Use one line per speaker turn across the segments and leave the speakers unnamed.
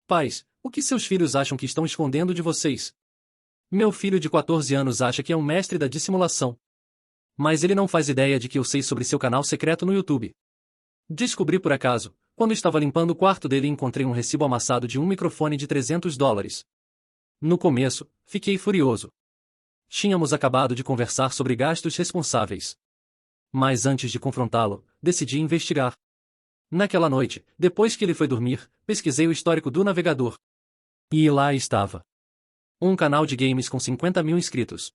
Pais, o que seus filhos acham que estão escondendo de vocês? Meu filho de 14 anos acha que é um mestre da dissimulação. Mas ele não faz ideia de que eu sei sobre seu canal secreto no YouTube. Descobri por acaso, quando estava limpando o quarto dele e encontrei um recibo amassado de um microfone de $300. No começo, fiquei furioso. Tínhamos acabado de conversar sobre gastos responsáveis. Mas antes de confrontá-lo, decidi investigar. Naquela noite, depois que ele foi dormir, pesquisei o histórico do navegador. E lá estava. Um canal de games com 50 mil inscritos.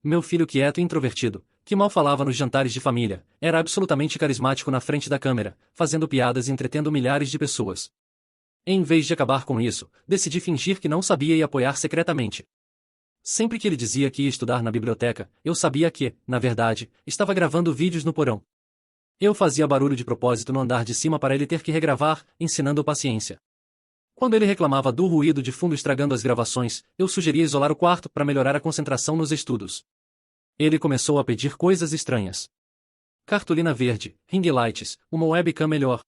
Meu filho quieto e introvertido, que mal falava nos jantares de família, era absolutamente carismático na frente da câmera, fazendo piadas e entretendo milhares de pessoas. Em vez de acabar com isso, decidi fingir que não sabia e apoiar secretamente. Sempre que ele dizia que ia estudar na biblioteca, eu sabia que, na verdade, estava gravando vídeos no porão. Eu fazia barulho de propósito no andar de cima para ele ter que regravar, ensinando paciência. Quando ele reclamava do ruído de fundo estragando as gravações, eu sugeria isolar o quarto para melhorar a concentração nos estudos. Ele começou a pedir coisas estranhas. Cartolina verde, ring lights, uma webcam melhor.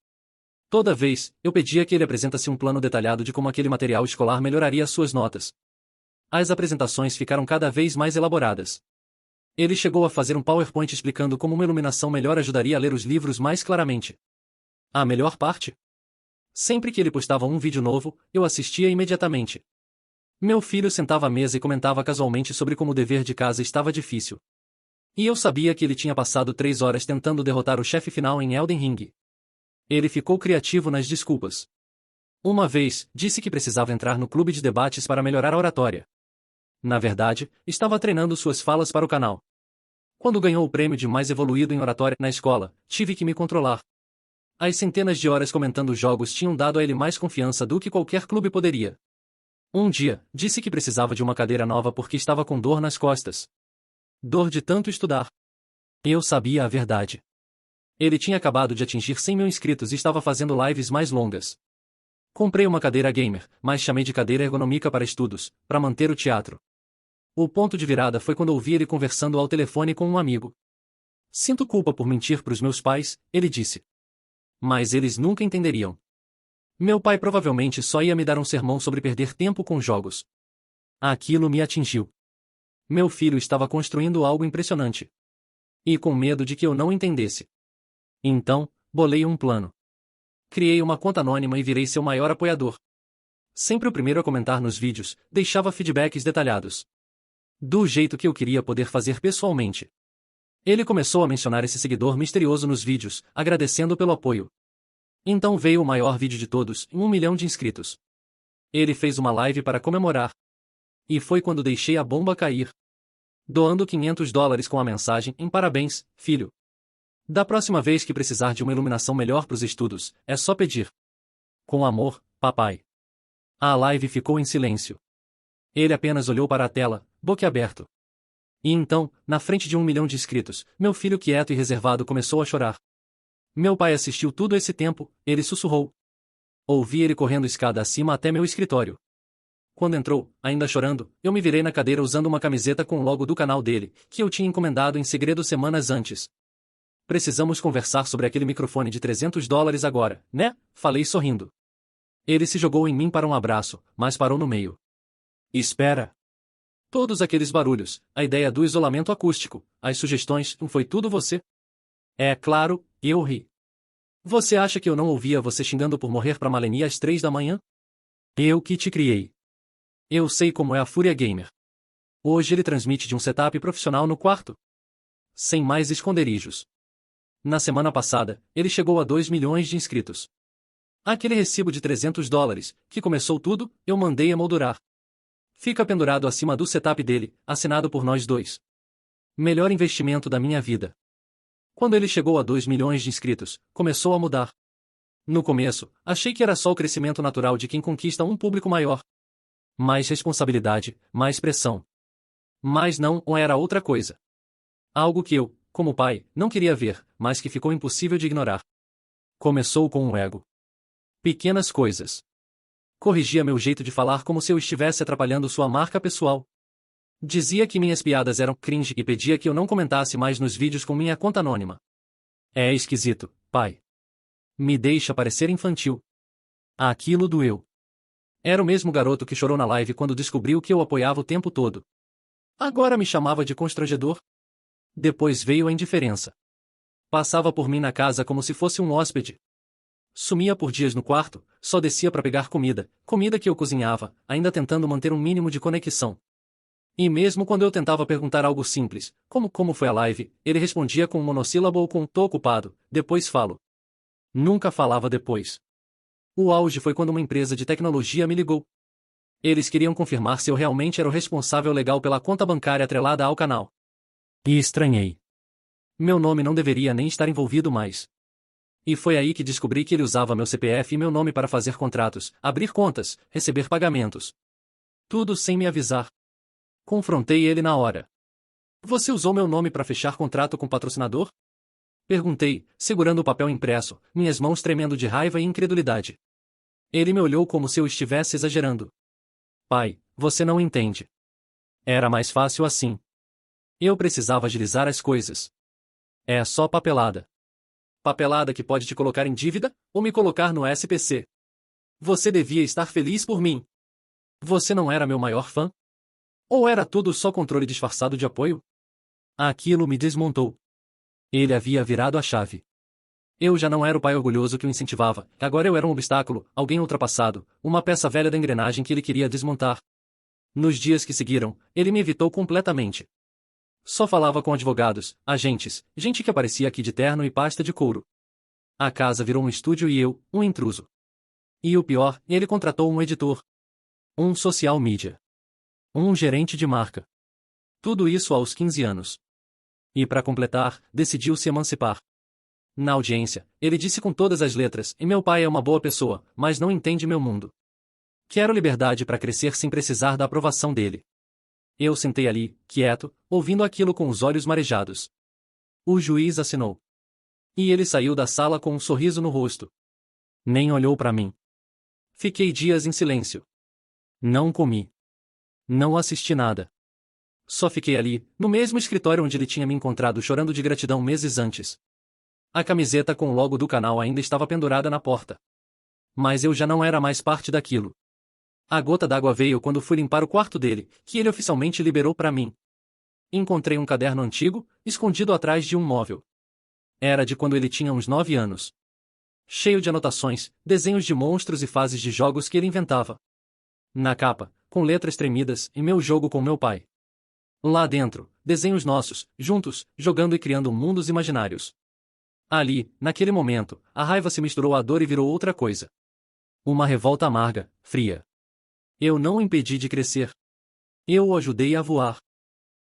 Toda vez, eu pedia que ele apresentasse um plano detalhado de como aquele material escolar melhoraria suas notas. As apresentações ficaram cada vez mais elaboradas. Ele chegou a fazer um PowerPoint explicando como uma iluminação melhor ajudaria a ler os livros mais claramente. A melhor parte? Sempre que ele postava um vídeo novo, eu assistia imediatamente. Meu filho sentava à mesa e comentava casualmente sobre como o dever de casa estava difícil. E eu sabia que ele tinha passado 3 horas tentando derrotar o chefe final em Elden Ring. Ele ficou criativo nas desculpas. Uma vez, disse que precisava entrar no clube de debates para melhorar a oratória. Na verdade, estava treinando suas falas para o canal. Quando ganhou o prêmio de mais evoluído em oratória na escola, tive que me controlar. As centenas de horas comentando jogos tinham dado a ele mais confiança do que qualquer clube poderia. Um dia, disse que precisava de uma cadeira nova porque estava com dor nas costas. Dor de tanto estudar. Eu sabia a verdade. Ele tinha acabado de atingir 100 mil inscritos e estava fazendo lives mais longas. Comprei uma cadeira gamer, mas chamei de cadeira ergonômica para estudos, para manter o teatro. O ponto de virada foi quando ouvi ele conversando ao telefone com um amigo. Sinto culpa por mentir para os meus pais, ele disse. Mas eles nunca entenderiam. Meu pai provavelmente só ia me dar um sermão sobre perder tempo com jogos. Aquilo me atingiu. Meu filho estava construindo algo impressionante. E com medo de que eu não entendesse. Então, bolei um plano. Criei uma conta anônima e virei seu maior apoiador. Sempre o primeiro a comentar nos vídeos, deixava feedbacks detalhados. Do jeito que eu queria poder fazer pessoalmente. Ele começou a mencionar esse seguidor misterioso nos vídeos, agradecendo pelo apoio. Então veio o maior vídeo de todos, 1 milhão de inscritos. Ele fez uma live para comemorar. E foi quando deixei a bomba cair. Doando $500 com a mensagem, em parabéns, filho. Da próxima vez que precisar de uma iluminação melhor para os estudos, é só pedir. Com amor, papai. A live ficou em silêncio. Ele apenas olhou para a tela, boquiaberto. E então, na frente de 1 milhão de inscritos, meu filho quieto e reservado começou a chorar. Meu pai assistiu tudo esse tempo, ele sussurrou. Ouvi ele correndo escada acima até meu escritório. Quando entrou, ainda chorando, eu me virei na cadeira usando uma camiseta com o logo do canal dele, que eu tinha encomendado em segredo semanas antes. Precisamos conversar sobre aquele microfone de $300 agora, né? Falei sorrindo. Ele se jogou em mim para um abraço, mas parou no meio. Espera. Todos aqueles barulhos, a ideia do isolamento acústico, as sugestões, foi tudo você? É claro, eu ri. Você acha que eu não ouvia você xingando por morrer pra Malenia às 3 da manhã? Eu que te criei. Eu sei como é a Fúria Gamer. Hoje ele transmite de um setup profissional no quarto. Sem mais esconderijos. Na semana passada, ele chegou a 2 milhões de inscritos. Aquele recibo de $300, que começou tudo, eu mandei emoldurar. Fica pendurado acima do setup dele, assinado por nós dois. Melhor investimento da minha vida. Quando ele chegou a 2 milhões de inscritos, começou a mudar. No começo, achei que era só o crescimento natural de quem conquista um público maior. Mais responsabilidade, mais pressão. Mas não, ou era outra coisa. Algo que eu, como pai, não queria ver, mas que ficou impossível de ignorar. Começou com o ego. Pequenas coisas. Corrigia meu jeito de falar como se eu estivesse atrapalhando sua marca pessoal. Dizia que minhas piadas eram cringe e pedia que eu não comentasse mais nos vídeos com minha conta anônima. É esquisito, pai. Me deixa parecer infantil. Aquilo doeu. Era o mesmo garoto que chorou na live quando descobriu que eu apoiava o tempo todo. Agora me chamava de constrangedor? Depois veio a indiferença. Passava por mim na casa como se fosse um hóspede. Sumia por dias no quarto, só descia para pegar comida, comida que eu cozinhava, ainda tentando manter um mínimo de conexão. E mesmo quando eu tentava perguntar algo simples, como foi a live, ele respondia com um monossílabo ou com tô ocupado, depois falo. Nunca falava depois. O auge foi quando uma empresa de tecnologia me ligou. Eles queriam confirmar se eu realmente era o responsável legal pela conta bancária atrelada ao canal. E estranhei. Meu nome não deveria nem estar envolvido mais. E foi aí que descobri que ele usava meu CPF e meu nome para fazer contratos, abrir contas, receber pagamentos. Tudo sem me avisar. Confrontei ele na hora. Você usou meu nome para fechar contrato com patrocinador? Perguntei, segurando o papel impresso, minhas mãos tremendo de raiva e incredulidade. Ele me olhou como se eu estivesse exagerando. Pai, você não entende. Era mais fácil assim. Eu precisava agilizar as coisas. É só papelada. Papelada que pode te colocar em dívida, ou me colocar no SPC. Você devia estar feliz por mim. Você não era meu maior fã? Ou era tudo só controle disfarçado de apoio? Aquilo me desmontou. Ele havia virado a chave. Eu já não era o pai orgulhoso que o incentivava, agora eu era um obstáculo, alguém ultrapassado, uma peça velha da engrenagem que ele queria desmontar. Nos dias que seguiram, ele me evitou completamente. Só falava com advogados, agentes, gente que aparecia aqui de terno e pasta de couro. A casa virou um estúdio e eu, um intruso. E o pior, ele contratou um editor. Um social media. Um gerente de marca. Tudo isso aos 15 anos. E para completar, decidiu se emancipar. Na audiência, ele disse com todas as letras, e meu pai é uma boa pessoa, mas não entende meu mundo. Quero liberdade para crescer sem precisar da aprovação dele. Eu sentei ali, quieto, ouvindo aquilo com os olhos marejados. O juiz assinou. E ele saiu da sala com um sorriso no rosto. Nem olhou para mim. Fiquei dias em silêncio. Não comi. Não assisti nada. Só fiquei ali, no mesmo escritório onde ele tinha me encontrado chorando de gratidão meses antes. A camiseta com o logo do canal ainda estava pendurada na porta. Mas eu já não era mais parte daquilo. A gota d'água veio quando fui limpar o quarto dele, que ele oficialmente liberou para mim. Encontrei um caderno antigo, escondido atrás de um móvel. Era de quando ele tinha uns 9 anos. Cheio de anotações, desenhos de monstros e fases de jogos que ele inventava. Na capa, com letras tremidas, e meu jogo com meu pai. Lá dentro, desenhos nossos, juntos, jogando e criando mundos imaginários. Ali, naquele momento, a raiva se misturou à dor e virou outra coisa. Uma revolta amarga, fria. Eu não o impedi de crescer. Eu o ajudei a voar.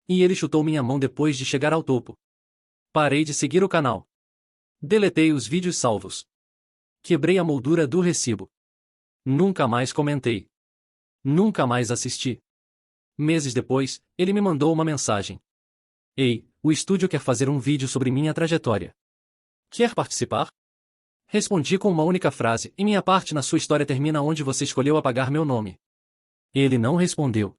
E ele chutou minha mão depois de chegar ao topo. Parei de seguir o canal. Deletei os vídeos salvos. Quebrei a moldura do recibo. Nunca mais comentei. Nunca mais assisti. Meses depois, ele me mandou uma mensagem. Ei, o estúdio quer fazer um vídeo sobre minha trajetória. Quer participar? Respondi com uma única frase, e minha parte na sua história termina onde você escolheu apagar meu nome. Ele não respondeu.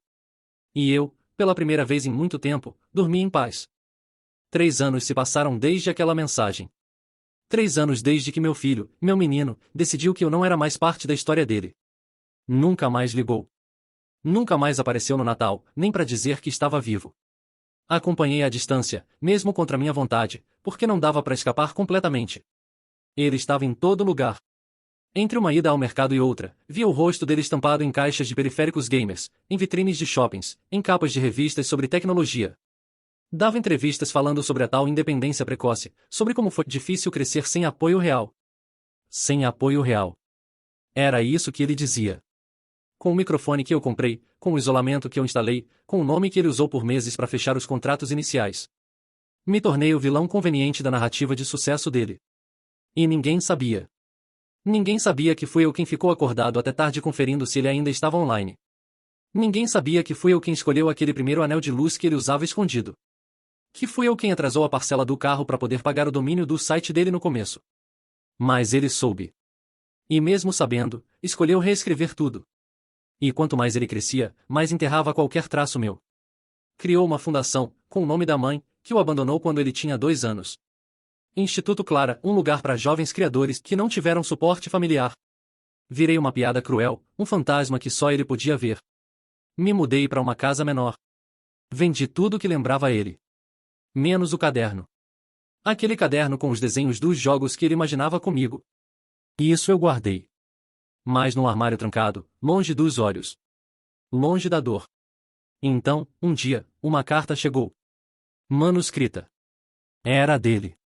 E eu, pela primeira vez em muito tempo, dormi em paz. 3 anos se passaram desde aquela mensagem. 3 anos desde que meu filho, meu menino, decidiu que eu não era mais parte da história dele. Nunca mais ligou. Nunca mais apareceu no Natal, nem para dizer que estava vivo. Acompanhei à distância, mesmo contra minha vontade, porque não dava para escapar completamente. Ele estava em todo lugar. Entre uma ida ao mercado e outra, via o rosto dele estampado em caixas de periféricos gamers, em vitrines de shoppings, em capas de revistas sobre tecnologia. Dava entrevistas falando sobre a tal independência precoce, sobre como foi difícil crescer sem apoio real. Sem apoio real. Era isso que ele dizia. Com o microfone que eu comprei, com o isolamento que eu instalei, com o nome que ele usou por meses para fechar os contratos iniciais. Me tornei o vilão conveniente da narrativa de sucesso dele. E ninguém sabia. Ninguém sabia que fui eu quem ficou acordado até tarde conferindo se ele ainda estava online. Ninguém sabia que fui eu quem escolheu aquele primeiro anel de luz que ele usava escondido. Que fui eu quem atrasou a parcela do carro para poder pagar o domínio do site dele no começo. Mas ele soube. E mesmo sabendo, escolheu reescrever tudo. E quanto mais ele crescia, mais enterrava qualquer traço meu. Criou uma fundação, com o nome da mãe, que o abandonou quando ele tinha 2 anos. Instituto Clara, um lugar para jovens criadores que não tiveram suporte familiar. Virei uma piada cruel, um fantasma que só ele podia ver. Me mudei para uma casa menor. Vendi tudo que lembrava ele. Menos o caderno. Aquele caderno com os desenhos dos jogos que ele imaginava comigo. E isso eu guardei. Mas no armário trancado, longe dos olhos. Longe da dor. Então, um dia, uma carta chegou. Manuscrita. Era a dele.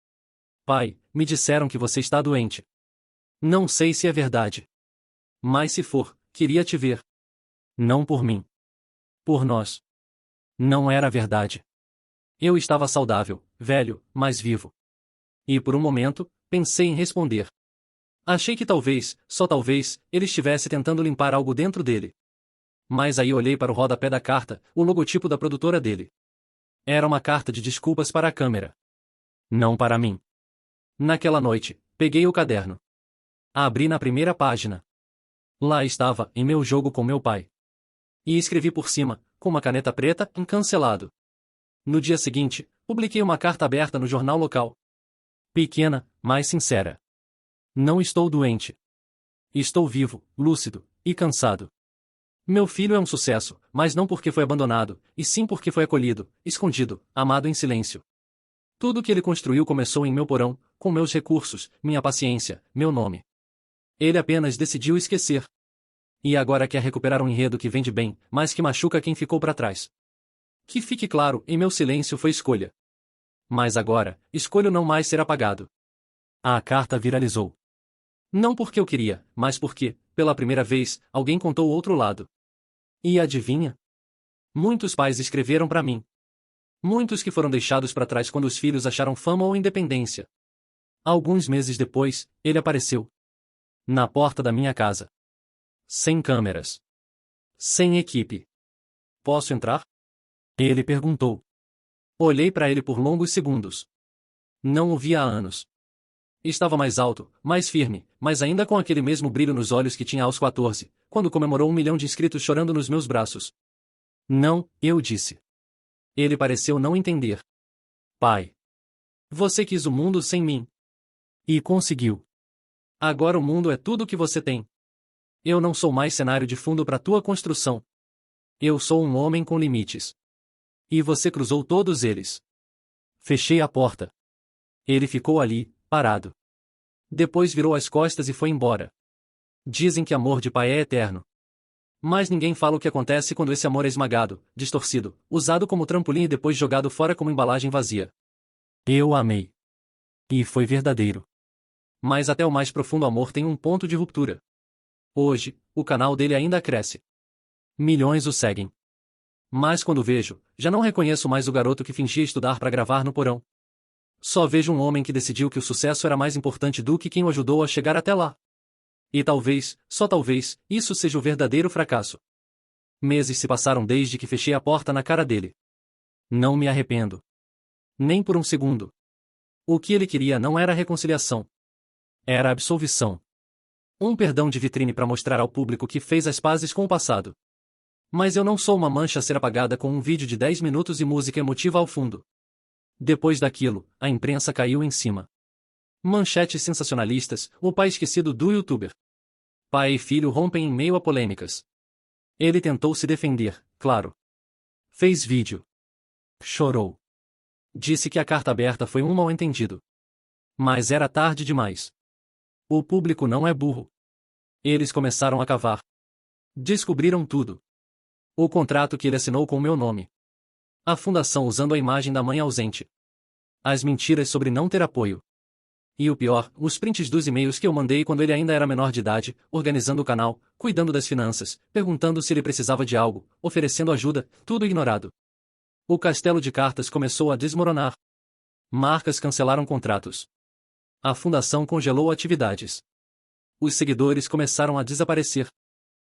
Pai, me disseram que você está doente. Não sei se é verdade. Mas se for, queria te ver. Não por mim. Por nós. Não era verdade. Eu estava saudável, velho, mas vivo. E por um momento, pensei em responder. Achei que talvez, só talvez, ele estivesse tentando limpar algo dentro dele. Mas aí olhei para o rodapé da carta, o logotipo da produtora dele. Era uma carta de desculpas para a câmera. Não para mim. Naquela noite, peguei o caderno. Abri na primeira página. Lá estava, em meu jogo com meu pai. E escrevi por cima, com uma caneta preta, em cancelado. No dia seguinte, publiquei uma carta aberta no jornal local. Pequena, mas sincera. Não estou doente. Estou vivo, lúcido e cansado. Meu filho é um sucesso, mas não porque foi abandonado, e sim porque foi acolhido, escondido, amado em silêncio. Tudo que ele construiu começou em meu porão, com meus recursos, minha paciência, meu nome. Ele apenas decidiu esquecer. E agora quer recuperar um enredo que vende bem, mas que machuca quem ficou para trás. Que fique claro, em meu silêncio foi escolha. Mas agora, escolho não mais ser apagado. A carta viralizou. Não porque eu queria, mas porque, pela primeira vez, alguém contou o outro lado. E adivinha? Muitos pais escreveram para mim. Muitos que foram deixados para trás quando os filhos acharam fama ou independência. Alguns meses depois, ele apareceu. Na porta da minha casa. Sem câmeras. Sem equipe. Posso entrar? Ele perguntou. Olhei para ele por longos segundos. Não o via há anos. Estava mais alto, mais firme, mas ainda com aquele mesmo brilho nos olhos que tinha aos 14, quando comemorou 1 milhão de inscritos chorando nos meus braços. Não, eu disse. Ele pareceu não entender. Pai. Você quis o mundo sem mim. E conseguiu. Agora o mundo é tudo o que você tem. Eu não sou mais cenário de fundo para tua construção. Eu sou um homem com limites. E você cruzou todos eles. Fechei a porta. Ele ficou ali, parado. Depois virou as costas e foi embora. Dizem que amor de pai é eterno. Mas ninguém fala o que acontece quando esse amor é esmagado, distorcido, usado como trampolim e depois jogado fora como embalagem vazia. Eu amei. E foi verdadeiro. Mas até o mais profundo amor tem um ponto de ruptura. Hoje, o canal dele ainda cresce. Milhões o seguem. Mas quando vejo, já não reconheço mais o garoto que fingia estudar para gravar no porão. Só vejo um homem que decidiu que o sucesso era mais importante do que quem o ajudou a chegar até lá. E talvez, só talvez, isso seja o verdadeiro fracasso. Meses se passaram desde que fechei a porta na cara dele. Não me arrependo. Nem por um segundo. O que ele queria não era reconciliação. Era absolvição. Um perdão de vitrine para mostrar ao público que fez as pazes com o passado. Mas eu não sou uma mancha a ser apagada com um vídeo de 10 minutos e música emotiva ao fundo. Depois daquilo, a imprensa caiu em cima. Manchetes sensacionalistas, o pai esquecido do youtuber. Pai e filho rompem em meio a polêmicas. Ele tentou se defender, claro. Fez vídeo. Chorou. Disse que a carta aberta foi um mal-entendido. Mas era tarde demais. O público não é burro. Eles começaram a cavar. Descobriram tudo. O contrato que ele assinou com o meu nome. A fundação usando a imagem da mãe ausente. As mentiras sobre não ter apoio. E o pior, os prints dos e-mails que eu mandei quando ele ainda era menor de idade, organizando o canal, cuidando das finanças, perguntando se ele precisava de algo, oferecendo ajuda, tudo ignorado. O castelo de cartas começou a desmoronar. Marcas cancelaram contratos. A fundação congelou atividades. Os seguidores começaram a desaparecer.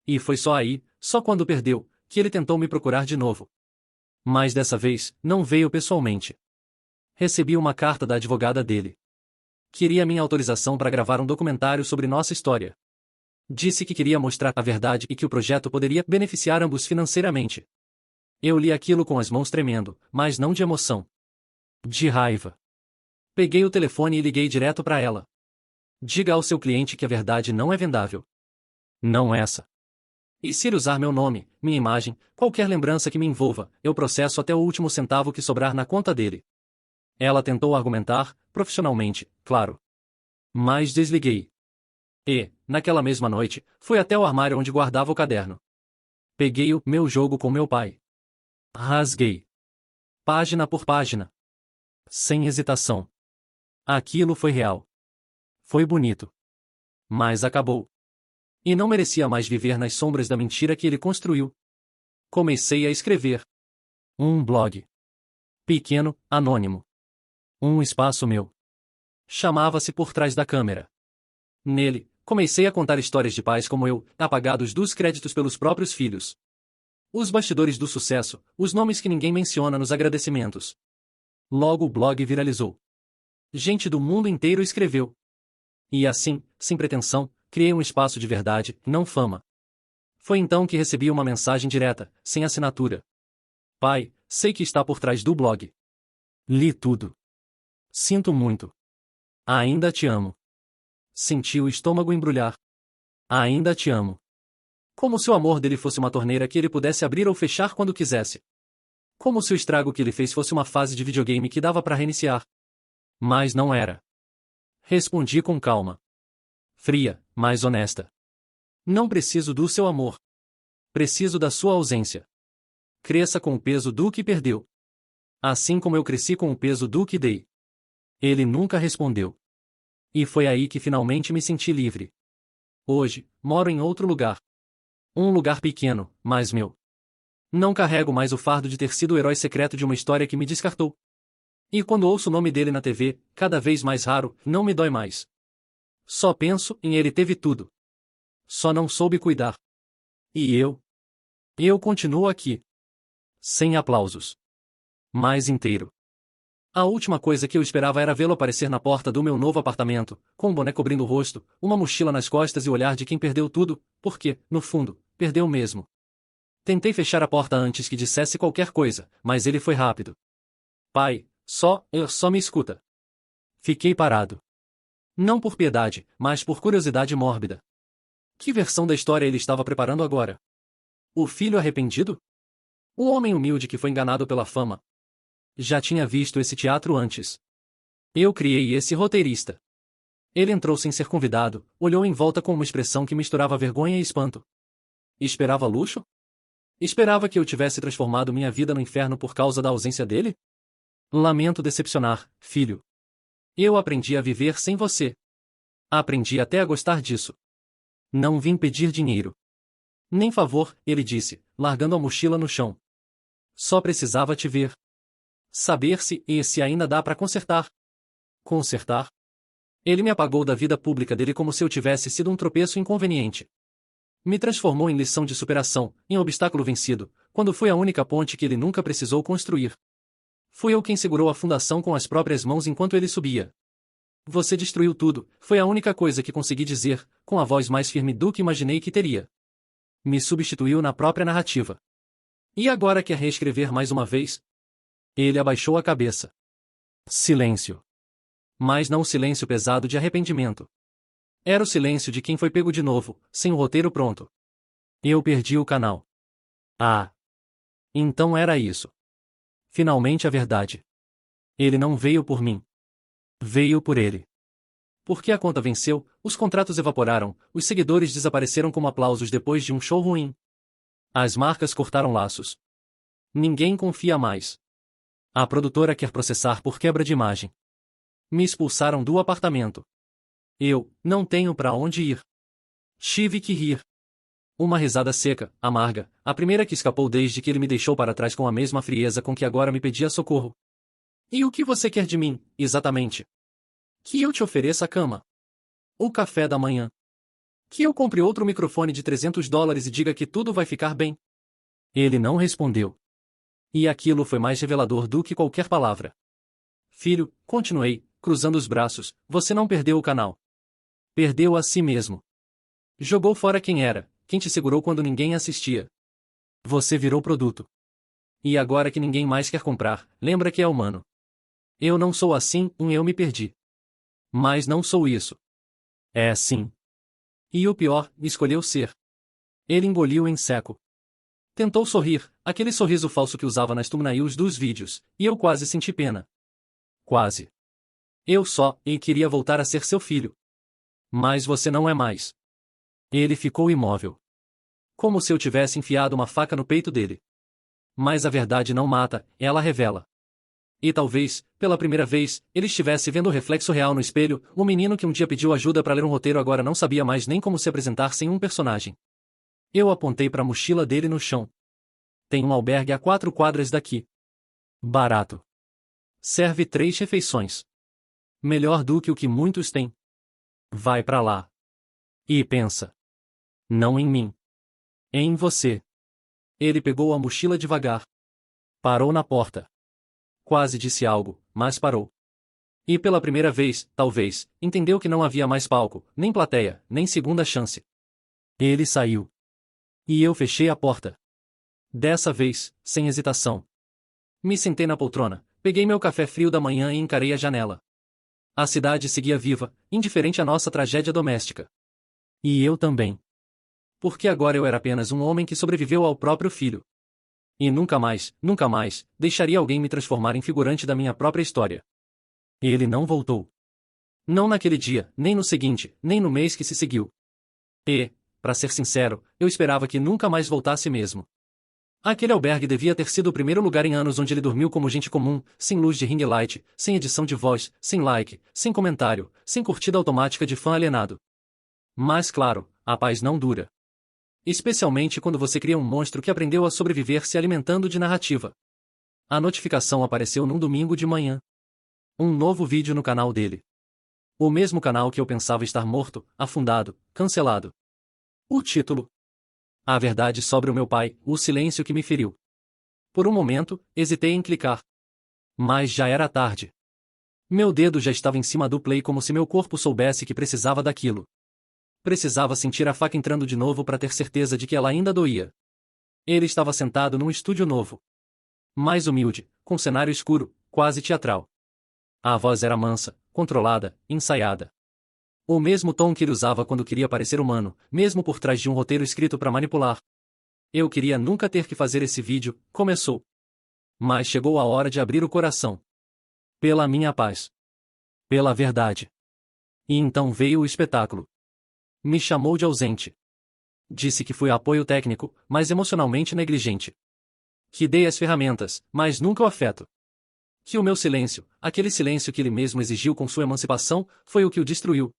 E foi só aí, só quando perdeu, que ele tentou me procurar de novo. Mas dessa vez, não veio pessoalmente. Recebi uma carta da advogada dele. Queria minha autorização para gravar um documentário sobre nossa história. Disse que queria mostrar a verdade e que o projeto poderia beneficiar ambos financeiramente. Eu li aquilo com as mãos tremendo, mas não de emoção. De raiva. Peguei o telefone e liguei direto para ela. Diga ao seu cliente que a verdade não é vendável. Não essa. E se ele usar meu nome, minha imagem, qualquer lembrança que me envolva, eu processo até o último centavo que sobrar na conta dele. Ela tentou argumentar, profissionalmente, claro. Mas desliguei. E, naquela mesma noite, fui até o armário onde guardava o caderno. Peguei o meu jogo com meu pai. Rasguei. Página por página. Sem hesitação. Aquilo foi real. Foi bonito. Mas acabou. E não merecia mais viver nas sombras da mentira que ele construiu. Comecei a escrever. Um blog. Pequeno, anônimo. Um espaço meu. Chamava-se Por Trás da Câmera. Nele, comecei a contar histórias de pais como eu, apagados dos créditos pelos próprios filhos. Os bastidores do sucesso, os nomes que ninguém menciona nos agradecimentos. Logo o blog viralizou. Gente do mundo inteiro escreveu. E assim, sem pretensão, criei um espaço de verdade, não fama. Foi então que recebi uma mensagem direta, sem assinatura. Pai, sei que está por trás do blog. Li tudo. Sinto muito. Ainda te amo. Senti o estômago embrulhar. Ainda te amo. Como se o amor dele fosse uma torneira que ele pudesse abrir ou fechar quando quisesse. Como se o estrago que ele fez fosse uma fase de videogame que dava para reiniciar. Mas não era. Respondi com calma. Fria, mas honesta. Não preciso do seu amor. Preciso da sua ausência. Cresça com o peso do que perdeu. Assim como eu cresci com o peso do que dei. Ele nunca respondeu. E foi aí que finalmente me senti livre. Hoje, moro em outro lugar. Um lugar pequeno, mas meu. Não carrego mais o fardo de ter sido o herói secreto de uma história que me descartou. E quando ouço o nome dele na TV, cada vez mais raro, não me dói mais. Só penso em ele teve tudo. Só não soube cuidar. E eu? Eu continuo aqui. Sem aplausos. Mais inteiro. A última coisa que eu esperava era vê-lo aparecer na porta do meu novo apartamento, com um boné cobrindo o rosto, uma mochila nas costas e o olhar de quem perdeu tudo, porque, no fundo, perdeu mesmo. Tentei fechar a porta antes que dissesse qualquer coisa, mas ele foi rápido. Pai, só me escuta. Fiquei parado. Não por piedade, mas por curiosidade mórbida. Que versão da história ele estava preparando agora? O filho arrependido? O homem humilde que foi enganado pela fama? Já tinha visto esse teatro antes. Eu criei esse roteirista. Ele entrou sem ser convidado, olhou em volta com uma expressão que misturava vergonha e espanto. Esperava luxo? Esperava que eu tivesse transformado minha vida no inferno por causa da ausência dele? Lamento decepcionar, filho. Eu aprendi a viver sem você. Aprendi até a gostar disso. Não vim pedir dinheiro. Nem favor, ele disse, largando a mochila no chão. Só precisava te ver. Saber se ainda dá para consertar. Consertar? Ele me apagou da vida pública dele como se eu tivesse sido um tropeço inconveniente. Me transformou em lição de superação, em obstáculo vencido, quando fui a única ponte que ele nunca precisou construir. Fui eu quem segurou a fundação com as próprias mãos enquanto ele subia. Você destruiu tudo, foi a única coisa que consegui dizer, com a voz mais firme do que imaginei que teria. Me substituiu na própria narrativa. E agora quer reescrever mais uma vez? Ele abaixou a cabeça. Silêncio. Mas não o silêncio pesado de arrependimento. Era o silêncio de quem foi pego de novo, sem o roteiro pronto. Eu perdi o canal. Ah. Então era isso. Finalmente a verdade. Ele não veio por mim. Veio por ele. Porque a conta venceu, os contratos evaporaram, os seguidores desapareceram como aplausos depois de um show ruim. As marcas cortaram laços. Ninguém confia mais. A produtora quer processar por quebra de imagem. Me expulsaram do apartamento. Eu não tenho para onde ir. Tive que rir. Uma risada seca, amarga, a primeira que escapou desde que ele me deixou para trás com a mesma frieza com que agora me pedia socorro. E o que você quer de mim, exatamente? Que eu te ofereça a cama. O café da manhã. Que eu compre outro microfone de $300 e diga que tudo vai ficar bem. Ele não respondeu. E aquilo foi mais revelador do que qualquer palavra. Filho, continuei, cruzando os braços, você não perdeu o canal. Perdeu a si mesmo. Jogou fora quem era, quem te segurou quando ninguém assistia. Você virou produto. E agora que ninguém mais quer comprar, lembra que é humano. Eu não sou assim, eu me perdi. Mas não sou isso. É assim. E o pior, escolheu ser. Ele engoliu em seco. Tentou sorrir, aquele sorriso falso que usava nas thumbnails dos vídeos, e eu quase senti pena. Quase. E queria voltar a ser seu filho. Mas você não é mais. Ele ficou imóvel. Como se eu tivesse enfiado uma faca no peito dele. Mas a verdade não mata, ela revela. E talvez, pela primeira vez, ele estivesse vendo o reflexo real no espelho, o menino que um dia pediu ajuda para ler um roteiro agora não sabia mais nem como se apresentar sem um personagem. Eu apontei para a mochila dele no chão. Tem um albergue a 4 quadras daqui. Barato. Serve 3 refeições. Melhor do que o que muitos têm. Vai pra lá. E pensa. Não em mim. Em você. Ele pegou a mochila devagar. Parou na porta. Quase disse algo, mas parou. E pela primeira vez, talvez, entendeu que não havia mais palco, nem plateia, nem segunda chance. Ele saiu. E eu fechei a porta. Dessa vez, sem hesitação. Me sentei na poltrona, peguei meu café frio da manhã e encarei a janela. A cidade seguia viva, indiferente à nossa tragédia doméstica. E eu também. Porque agora eu era apenas um homem que sobreviveu ao próprio filho. E nunca mais, deixaria alguém me transformar em figurante da minha própria história. Ele não voltou. Não naquele dia, nem no seguinte, nem no mês que se seguiu. E, para ser sincero, eu esperava que nunca mais voltasse mesmo. Aquele albergue devia ter sido o primeiro lugar em anos onde ele dormiu como gente comum, sem luz de ring light, sem edição de voz, sem like, sem comentário, sem curtida automática de fã alienado. Mas claro, a paz não dura. Especialmente quando você cria um monstro que aprendeu a sobreviver se alimentando de narrativa. A notificação apareceu num domingo de manhã. Um novo vídeo no canal dele. O mesmo canal que eu pensava estar morto, afundado, cancelado. O título: A verdade sobre o meu pai, o silêncio que me feriu. Por um momento, hesitei em clicar. Mas já era tarde. Meu dedo já estava em cima do play como se meu corpo soubesse que precisava daquilo. Precisava sentir a faca entrando de novo para ter certeza de que ela ainda doía. Ele estava sentado num estúdio novo. Mais humilde, com cenário escuro, quase teatral. A voz era mansa, controlada, ensaiada. O mesmo tom que ele usava quando queria parecer humano, mesmo por trás de um roteiro escrito para manipular. Eu queria nunca ter que fazer esse vídeo, começou. Mas chegou a hora de abrir o coração. Pela minha paz. Pela verdade. E então veio o espetáculo. Me chamou de ausente. Disse que fui apoio técnico, mas emocionalmente negligente. Que dei as ferramentas, mas nunca o afeto. Que o meu silêncio, aquele silêncio que ele mesmo exigiu com sua emancipação, foi o que o destruiu.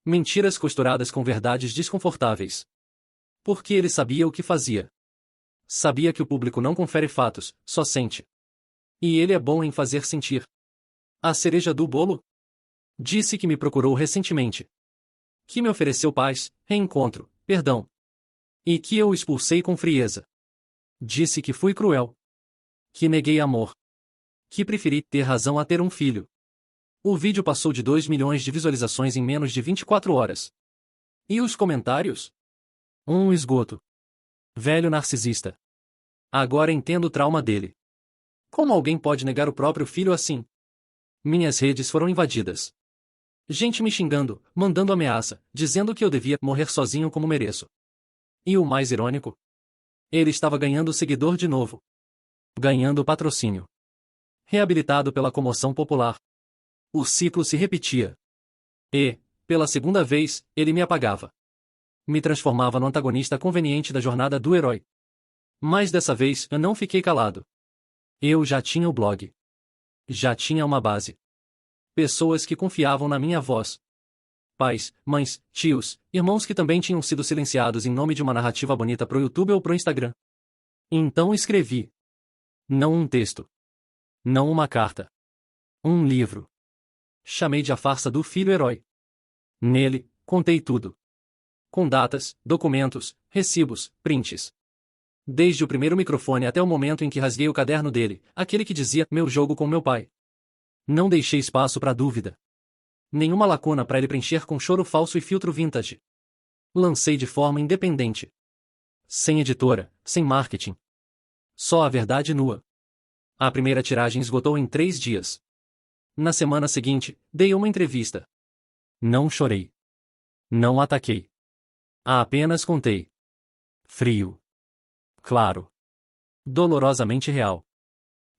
Mentiras costuradas com verdades desconfortáveis. Porque ele sabia o que fazia. Sabia que o público não confere fatos, só sente. E ele é bom em fazer sentir. A cereja do bolo? Disse que me procurou recentemente. Que me ofereceu paz, reencontro, perdão. E que eu o expulsei com frieza. Disse que fui cruel. Que neguei amor. Que preferi ter razão a ter um filho. O vídeo passou de 2 milhões de visualizações em menos de 24 horas. E os comentários? Um esgoto. Velho narcisista. Agora entendo o trauma dele. Como alguém pode negar o próprio filho assim? Minhas redes foram invadidas. Gente me xingando, mandando ameaça, dizendo que eu devia morrer sozinho como mereço. E o mais irônico? Ele estava ganhando seguidor de novo. Ganhando patrocínio. Reabilitado pela comoção popular. O ciclo se repetia. E, pela segunda vez, ele me apagava. Me transformava no antagonista conveniente da jornada do herói. Mas dessa vez eu não fiquei calado. Eu já tinha o blog. Já tinha uma base. Pessoas que confiavam na minha voz. Pais, mães, tios, irmãos que também tinham sido silenciados em nome de uma narrativa bonita pro YouTube ou pro Instagram. Então escrevi. Não um texto. Não uma carta. Um livro. Chamei de A Farsa do Filho Herói. Nele, contei tudo. Com datas, documentos, recibos, prints. Desde o primeiro microfone até o momento em que rasguei o caderno dele, aquele que dizia meu jogo com meu pai. Não deixei espaço para dúvida. Nenhuma lacuna para ele preencher com choro falso e filtro vintage. Lancei de forma independente. Sem editora, sem marketing. Só a verdade nua. A primeira tiragem esgotou em 3 dias. Na semana seguinte, dei uma entrevista. Não chorei. Não ataquei. Apenas contei. Frio. Claro. Dolorosamente real.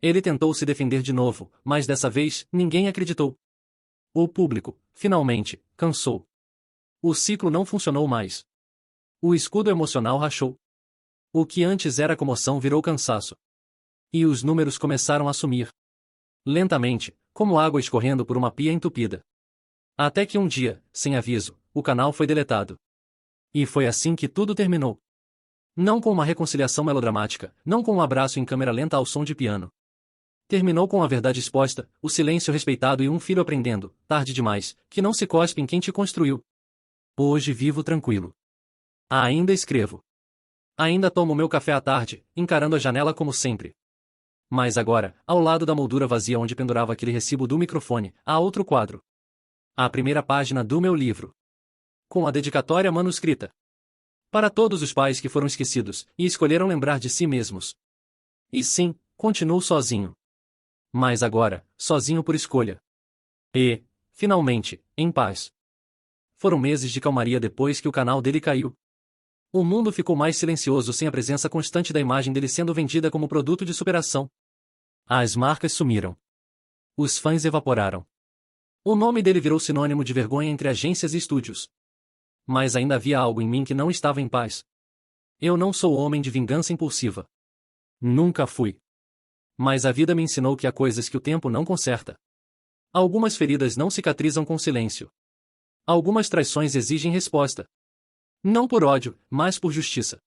Ele tentou se defender de novo, mas dessa vez, ninguém acreditou. O público, finalmente, cansou. O ciclo não funcionou mais. O escudo emocional rachou. O que antes era comoção virou cansaço. E os números começaram a sumir. Lentamente, como água escorrendo por uma pia entupida. Até que um dia, sem aviso, o canal foi deletado. E foi assim que tudo terminou. Não com uma reconciliação melodramática, não com um abraço em câmera lenta ao som de piano. Terminou com a verdade exposta, o silêncio respeitado e um filho aprendendo, tarde demais, que não se cospe em quem te construiu. Hoje vivo tranquilo. Ainda escrevo. Ainda tomo meu café à tarde, encarando a janela como sempre. Mas agora, ao lado da moldura vazia onde pendurava aquele recibo do microfone, há outro quadro. A primeira página do meu livro. Com a dedicatória manuscrita. Para todos os pais que foram esquecidos, e escolheram lembrar de si mesmos. E sim, continuo sozinho. Mas agora, sozinho por escolha. E, finalmente, em paz. Foram meses de calmaria depois que o canal dele caiu. O mundo ficou mais silencioso sem a presença constante da imagem dele sendo vendida como produto de superação. As marcas sumiram. Os fãs evaporaram. O nome dele virou sinônimo de vergonha entre agências e estúdios. Mas ainda havia algo em mim que não estava em paz. Eu não sou homem de vingança impulsiva. Nunca fui. Mas a vida me ensinou que há coisas que o tempo não conserta. Algumas feridas não cicatrizam com silêncio. Algumas traições exigem resposta. Não por ódio, mas por justiça.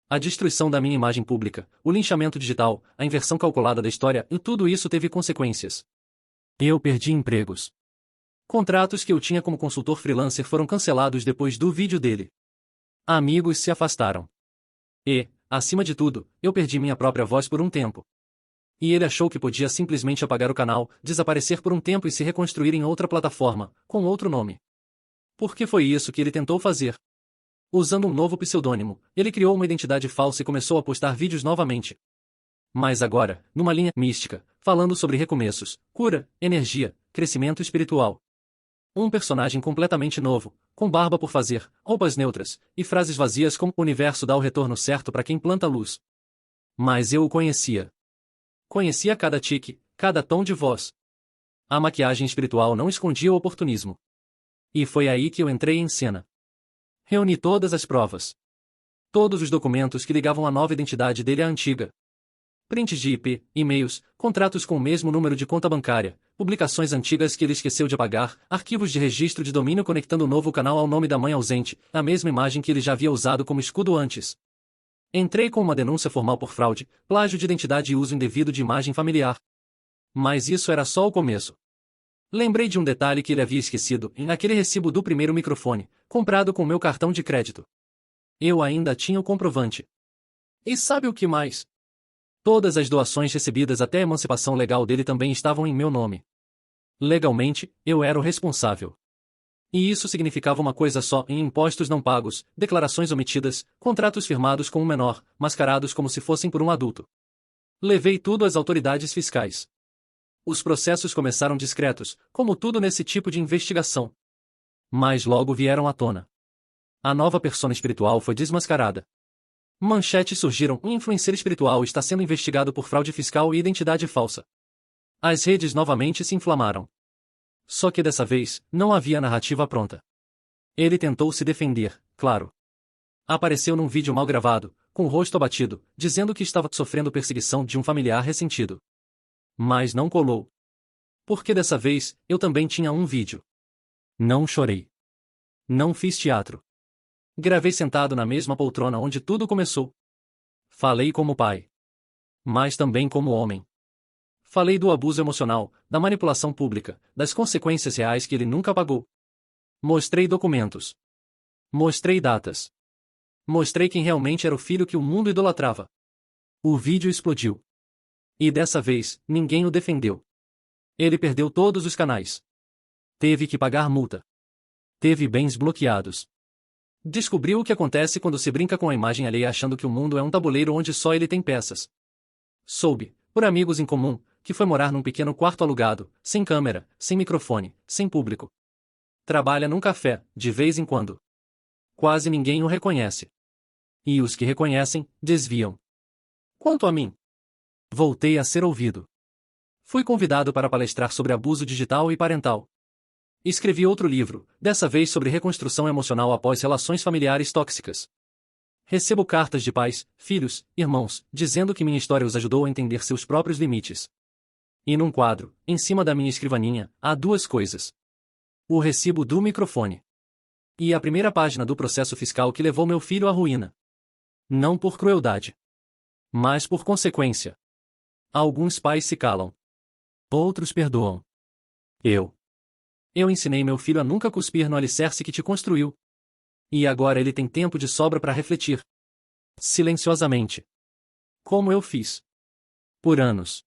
A destruição da minha imagem pública, o linchamento digital, a inversão calculada da história, e tudo isso teve consequências. Eu perdi empregos. Contratos que eu tinha como consultor freelancer foram cancelados depois do vídeo dele. Amigos se afastaram. E, acima de tudo, eu perdi minha própria voz por um tempo. E ele achou que podia simplesmente apagar o canal, desaparecer por um tempo e se reconstruir em outra plataforma, com outro nome. Porque foi isso que ele tentou fazer. Usando um novo pseudônimo, ele criou uma identidade falsa e começou a postar vídeos novamente. Mas agora, numa linha mística, falando sobre recomeços, cura, energia, crescimento espiritual. Um personagem completamente novo, com barba por fazer, roupas neutras, e frases vazias como o universo dá o retorno certo para quem planta luz. Mas eu o conhecia. Conhecia cada tique, cada tom de voz. A maquiagem espiritual não escondia o oportunismo. E foi aí que eu entrei em cena. Reuni todas as provas. Todos os documentos que ligavam a nova identidade dele à antiga. Prints de IP, e-mails, contratos com o mesmo número de conta bancária, publicações antigas que ele esqueceu de apagar, arquivos de registro de domínio conectando o novo canal ao nome da mãe ausente, a mesma imagem que ele já havia usado como escudo antes. Entrei com uma denúncia formal por fraude, plágio de identidade e uso indevido de imagem familiar. Mas isso era só o começo. Lembrei de um detalhe que ele havia esquecido, naquele recibo do primeiro microfone, comprado com meu cartão de crédito. Eu ainda tinha o comprovante. E sabe o que mais? Todas as doações recebidas até a emancipação legal dele também estavam em meu nome. Legalmente, eu era o responsável. E isso significava uma coisa só: em impostos não pagos, declarações omitidas, contratos firmados com um menor, mascarados como se fossem por um adulto. Levei tudo às autoridades fiscais. Os processos começaram discretos, como tudo nesse tipo de investigação. Mas logo vieram à tona. A nova persona espiritual foi desmascarada. Manchetes surgiram: um influencer espiritual está sendo investigado por fraude fiscal e identidade falsa. As redes novamente se inflamaram. Só que dessa vez, não havia narrativa pronta. Ele tentou se defender, claro. Apareceu num vídeo mal gravado, com o rosto abatido, dizendo que estava sofrendo perseguição de um familiar ressentido. Mas não colou. Porque dessa vez, eu também tinha um vídeo. Não chorei. Não fiz teatro. Gravei sentado na mesma poltrona onde tudo começou. Falei como pai. Mas também como homem. Falei do abuso emocional, da manipulação pública, das consequências reais que ele nunca pagou. Mostrei documentos. Mostrei datas. Mostrei quem realmente era o filho que o mundo idolatrava. O vídeo explodiu. E dessa vez, ninguém o defendeu. Ele perdeu todos os canais. Teve que pagar multa. Teve bens bloqueados. Descobriu o que acontece quando se brinca com a imagem alheia achando que o mundo é um tabuleiro onde só ele tem peças. Soube, por amigos em comum, que foi morar num pequeno quarto alugado, sem câmera, sem microfone, sem público. Trabalha num café, de vez em quando. Quase ninguém o reconhece. E os que reconhecem, desviam. Quanto a mim, voltei a ser ouvido. Fui convidado para palestrar sobre abuso digital e parental. Escrevi outro livro, dessa vez sobre reconstrução emocional após relações familiares tóxicas. Recebo cartas de pais, filhos, irmãos, dizendo que minha história os ajudou a entender seus próprios limites. E num quadro, em cima da minha escrivaninha, há duas coisas: o recibo do microfone e a primeira página do processo fiscal que levou meu filho à ruína. Não por crueldade, mas por consequência. Alguns pais se calam. Outros perdoam. Eu ensinei meu filho a nunca cuspir no alicerce que te construiu. E agora ele tem tempo de sobra para refletir. Silenciosamente. Como eu fiz. Por anos.